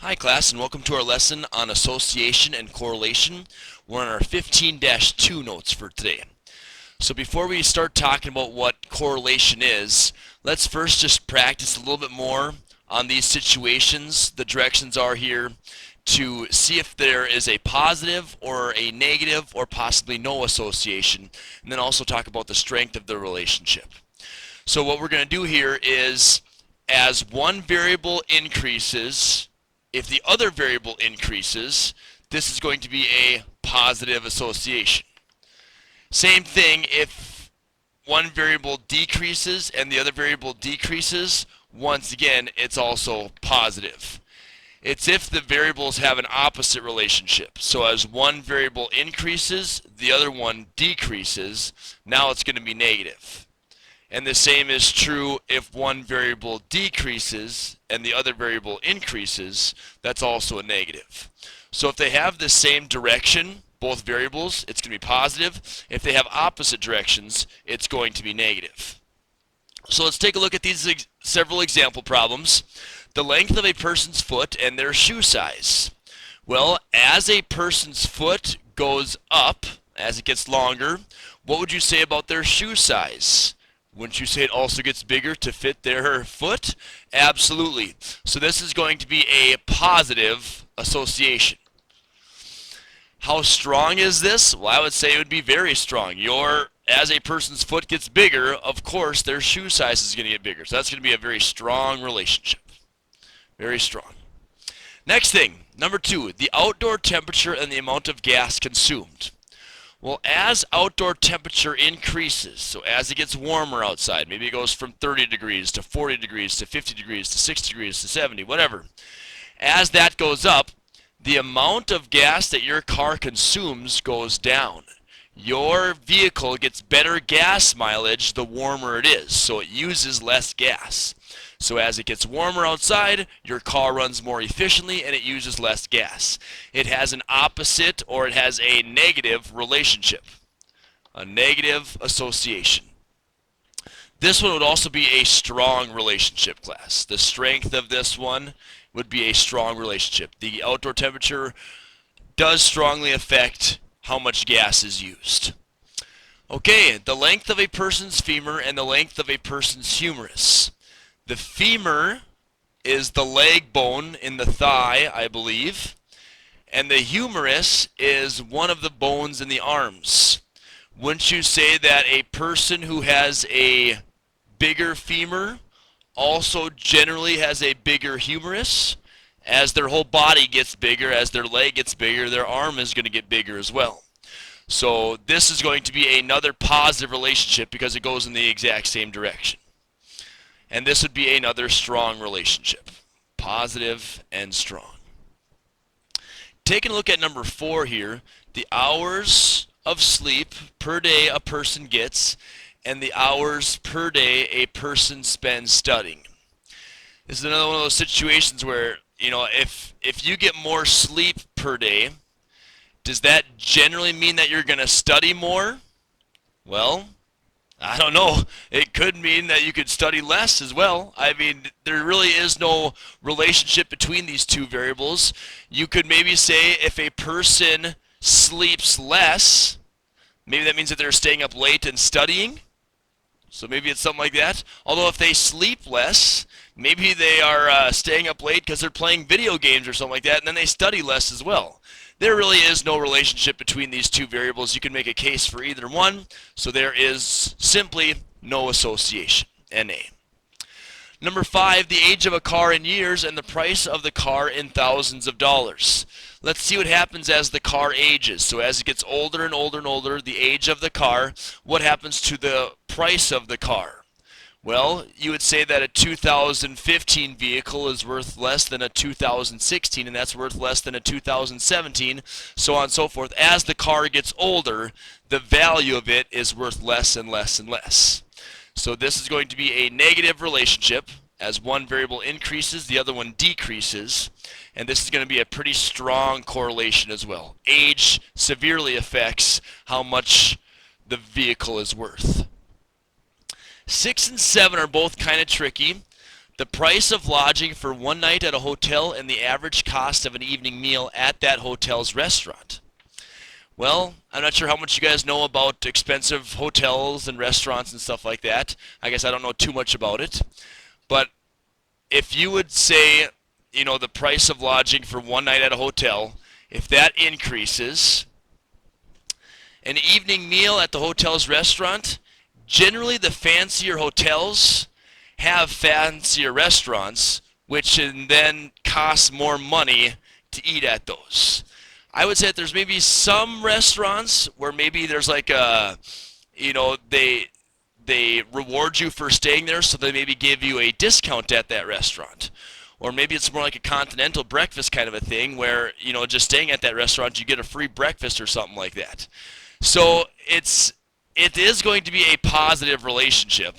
Hi class, and welcome to our lesson on association and correlation. We're on our 15-2 notes for today. So before we start talking about what correlation is, let's first just practice a little bit more on these situations. The directions are here to see if there is a positive or a negative or possibly no association, and then also talk about the strength of the relationship. So what we're going to do here is, as one variable increases, if the other variable increases, this is going to be a positive association. Same thing if one variable decreases and the other variable decreases, once again, it's also positive. It's if the variables have an opposite relationship. So as one variable increases, the other one decreases, now it's going to be negative. And the same is true if one variable decreases and the other variable increases, that's also a negative. So if they have the same direction, both variables, it's going to be positive. If they have opposite directions, it's going to be negative. So let's take a look at these several example problems. The length of a person's foot and their shoe size. Well, as a person's foot goes up, as it gets longer, what would you say about their shoe size? Wouldn't you say it also gets bigger to fit their foot? Absolutely. So this is going to be a positive association. How strong is this? Well, I would say it would be very strong. As a person's foot gets bigger, of course, their shoe size is going to get bigger. So that's going to be a very strong relationship. Very strong. Next thing, number 2, the outdoor temperature and the amount of gas consumed. Well, as outdoor temperature increases, so as it gets warmer outside, maybe it goes from 30 degrees to 40 degrees to 50 degrees to 60 degrees to 70, whatever. As that goes up, the amount of gas that your car consumes goes down. Your vehicle gets better gas mileage the warmer it is, so it uses less gas. So as it gets warmer outside, your car runs more efficiently and it uses less gas. It has an opposite, or it has a negative relationship, a negative association. This one would also be a strong relationship, class. The strength of this one would be a strong relationship. The outdoor temperature does strongly affect how much gas is used. Okay, the length of a person's femur and the length of a person's humerus. The femur is the leg bone in the thigh, I believe, and the humerus is one of the bones in the arms. Wouldn't you say that a person who has a bigger femur also generally has a bigger humerus? As their whole body gets bigger, as their leg gets bigger, their arm is going to get bigger as well. So this is going to be another positive relationship because it goes in the exact same direction. And this would be another strong relationship. Positive and strong. Taking a look at number 4 here, the hours of sleep per day a person gets and the hours per day a person spends studying. This is another one of those situations where, if you get more sleep per day, does that generally mean that you're going to study more? Well, I don't know. It could mean that you could study less as well. I mean, there really is no relationship between these two variables. You could maybe say if a person sleeps less, maybe that means that they're staying up late and studying. So maybe it's something like that. Although if they sleep less, maybe they are staying up late because they're playing video games or something like that, and then they study less as well. There really is no relationship between these two variables. You can make a case for either one, so there is simply no association, NA. Number 5, the age of a car in years and the price of the car in thousands of dollars. Let's see what happens as the car ages. So as it gets older and older and older, the age of the car, what happens to the price of the car? Well, you would say that a 2015 vehicle is worth less than a 2016, and that's worth less than a 2017, so on and so forth. As the car gets older, the value of it is worth less and less and less. So this is going to be a negative relationship. As one variable increases, the other one decreases, and this is going to be a pretty strong correlation as well. Age severely affects how much the vehicle is worth. 6 and 7 are both kind of tricky. the price of lodging for one night at a hotel and the average cost of an evening meal at that hotel's restaurant. Well, I'm not sure how much you guys know about expensive hotels and restaurants and stuff like that. I guess I don't know too much about it. But if you would say, the price of lodging for one night at a hotel, if that increases, an evening meal at the hotel's restaurant, generally the fancier hotels have fancier restaurants, which then cost more money to eat at those. I would say that there's maybe some restaurants where maybe there's like they reward you for staying there, so they maybe give you a discount at that restaurant. Or maybe it's more like a continental breakfast kind of a thing where, just staying at that restaurant, you get a free breakfast or something like that. So it is going to be a positive relationship,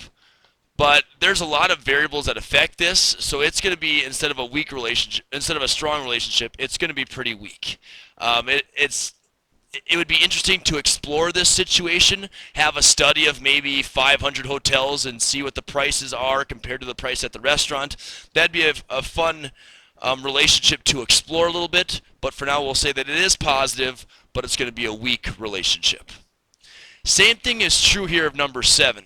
but there's a lot of variables that affect this. So it's going to be, instead of a strong relationship, it's going to be pretty weak. It would be interesting to explore this situation, have a study of maybe 500 hotels and see what the prices are compared to the price at the restaurant. That'd be a fun relationship to explore a little bit, but for now we'll say that it is positive, but it's going to be a weak relationship. Same thing is true here of number 7.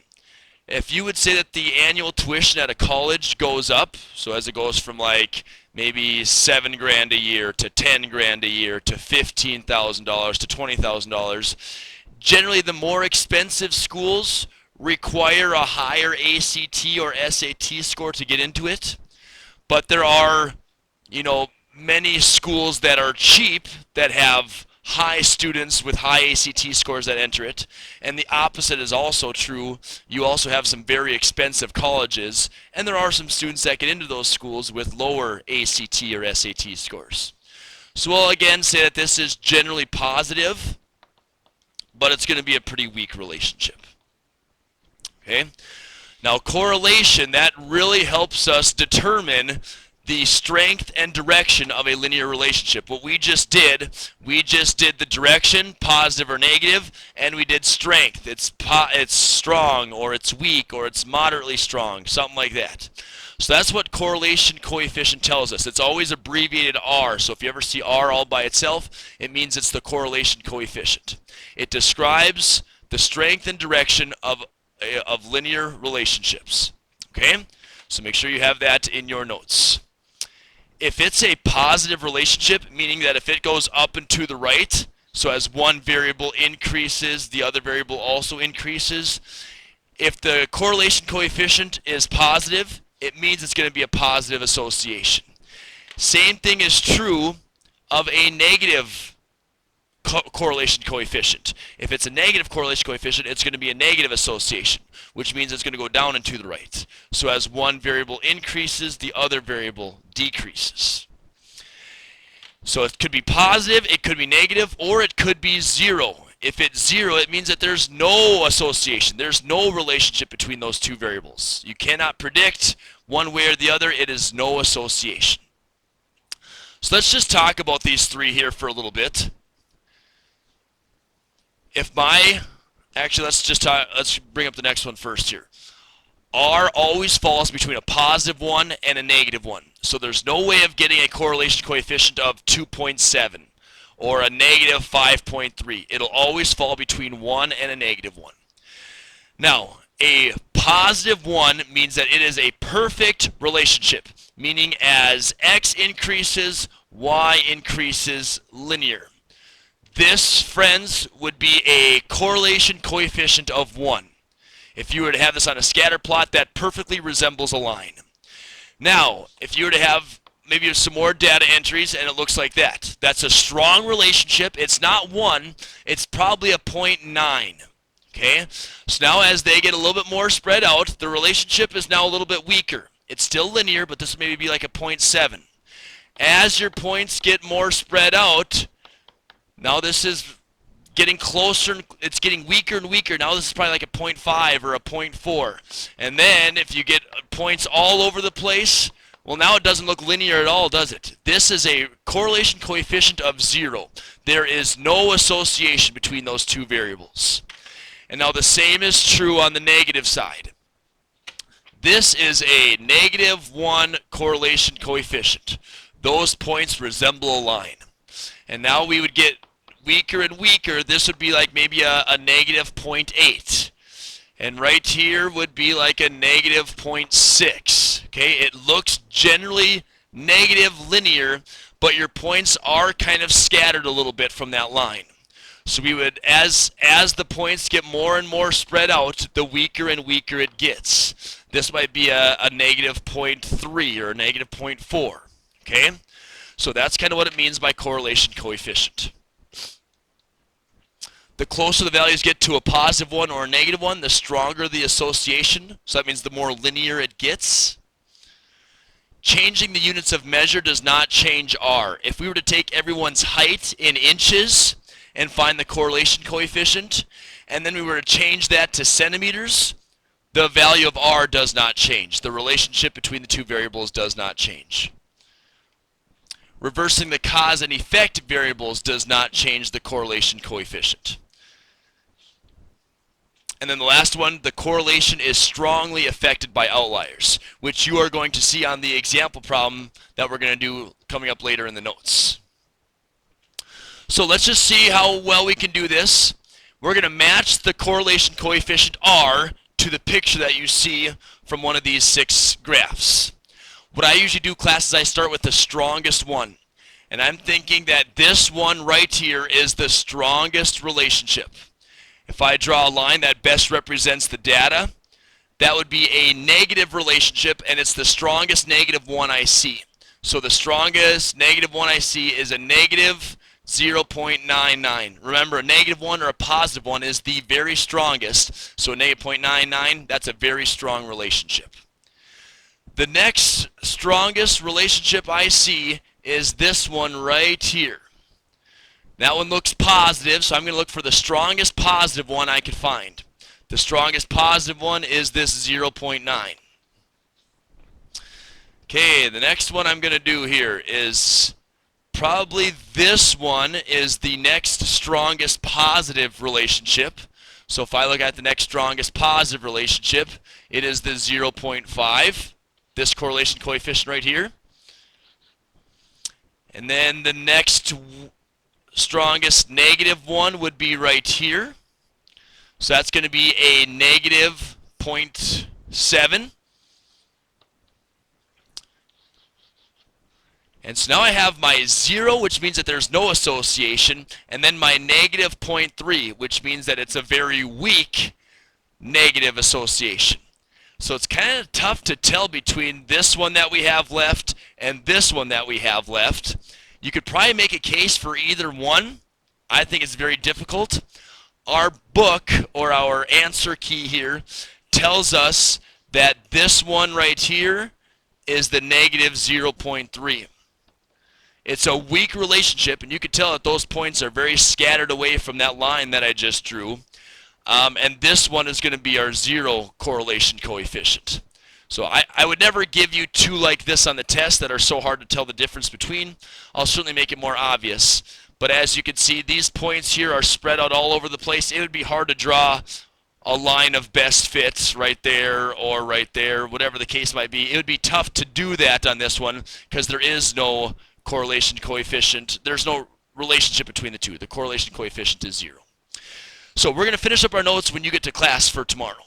If you would say that the annual tuition at a college goes up, so as it goes from like maybe $7,000 a year to $10,000 a year to $15,000 to $20,000, generally the more expensive schools require a higher ACT or SAT score to get into it. But there are, many schools that are cheap that have high students with high ACT scores that enter it, and the opposite is also true. You also have some very expensive colleges, and there are some students that get into those schools with lower ACT or SAT scores. So we'll again say that this is generally positive, but it's going to be a pretty weak relationship. Okay? Now correlation, that really helps us determine the strength and direction of a linear relationship. What we just did the direction, positive or negative, and we did strength. It's strong, or it's weak, or it's moderately strong, something like that. So that's what correlation coefficient tells us. It's always abbreviated R. So if you ever see R all by itself, it means it's the correlation coefficient. It describes the strength and direction of linear relationships. Okay? So make sure you have that in your notes. If it's a positive relationship, meaning that if it goes up and to the right, so as one variable increases, the other variable also increases. If the correlation coefficient is positive, it means it's going to be a positive association. Same thing is true of a negative correlation coefficient. If it's a negative correlation coefficient, it's going to be a negative association, which means it's going to go down and to the right. So as one variable increases, the other variable decreases. So it could be positive, it could be negative, or it could be 0. If it's 0, it means that there's no association. There's no relationship between those two variables. You cannot predict one way or the other. It is no association. So let's just talk about these three here for a little bit. Let's bring up the next one first here. R always falls between a positive 1 and a negative 1. So there's no way of getting a correlation coefficient of 2.7 or a negative 5.3. It'll always fall between 1 and a negative 1. Now, a positive 1 means that it is a perfect relationship, meaning as x increases, y increases linear. This, friends, would be a correlation coefficient of 1. If you were to have this on a scatter plot, that perfectly resembles a line. Now, if you were to have maybe some more data entries and it looks like that, that's a strong relationship. It's not 1, it's probably a 0.9. Okay? So now as they get a little bit more spread out, the relationship is now a little bit weaker. It's still linear, but this would maybe be like a 0.7. As your points get more spread out, now this is getting closer, it's getting weaker and weaker. Now this is probably like a 0.5 or a 0.4. And then if you get points all over the place, well, now it doesn't look linear at all, does it? This is a correlation coefficient of 0. There is no association between those two variables. And now the same is true on the negative side. this is a -1 correlation coefficient. Those points resemble a line. And now we would get weaker and weaker. This would be like maybe a -0.8. And right here would be like a -0.6. Okay, it looks generally negative linear, but your points are kind of scattered a little bit from that line. So we would, as the points get more and more spread out, the weaker and weaker it gets. This might be a -0.3 or a -0.4. Okay, so that's kind of what it means by correlation coefficient. The closer the values get to a +1 or a -1, the stronger the association. So that means the more linear it gets. Changing the units of measure does not change R. If we were to take everyone's height in inches and find the correlation coefficient, and then we were to change that to centimeters, the value of R does not change. The relationship between the two variables does not change. Reversing the cause and effect variables does not change the correlation coefficient. And then the last one, the correlation is strongly affected by outliers, which you are going to see on the example problem that we're going to do coming up later in the notes. So let's just see how well we can do this. We're going to match the correlation coefficient R to the picture that you see from one of these 6 graphs. What I usually do, class, is I start with the strongest one. And I'm thinking that this one right here is the strongest relationship. If I draw a line that best represents the data, that would be a negative relationship, and it's the strongest -1 I see. So the strongest -1 I see is a -0.99. Remember, a -1 or a +1 is the very strongest. So a -0.99, that's a very strong relationship. The next strongest relationship I see is this one right here. That one looks positive, so I'm going to look for the strongest positive one I can find. The strongest positive one is this 0.9. Okay, the next one I'm going to do here is probably this one is the next strongest positive relationship. So if I look at the next strongest positive relationship, it is the 0.5, this correlation coefficient right here. And then the next strongest -1 would be right here. So that's going to be a -0.7. And so now I have my 0, which means that there's no association, and then my -0.3, which means that it's a very weak negative association. So it's kind of tough to tell between this one that we have left and this one that we have left. You could probably make a case for either one. I think it's very difficult. Our book, or our answer key here, tells us that this one right here is the -0.3. It's a weak relationship, and you can tell that those points are very scattered away from that line that I just drew. And this one is going to be our 0 correlation coefficient. So I would never give you 2 like this on the test that are so hard to tell the difference between. I'll certainly make it more obvious. But as you can see, these points here are spread out all over the place. It would be hard to draw a line of best fits right there or right there, whatever the case might be. It would be tough to do that on this one because there is no correlation coefficient. There's no relationship between the two. The correlation coefficient is 0. So we're going to finish up our notes when you get to class for tomorrow.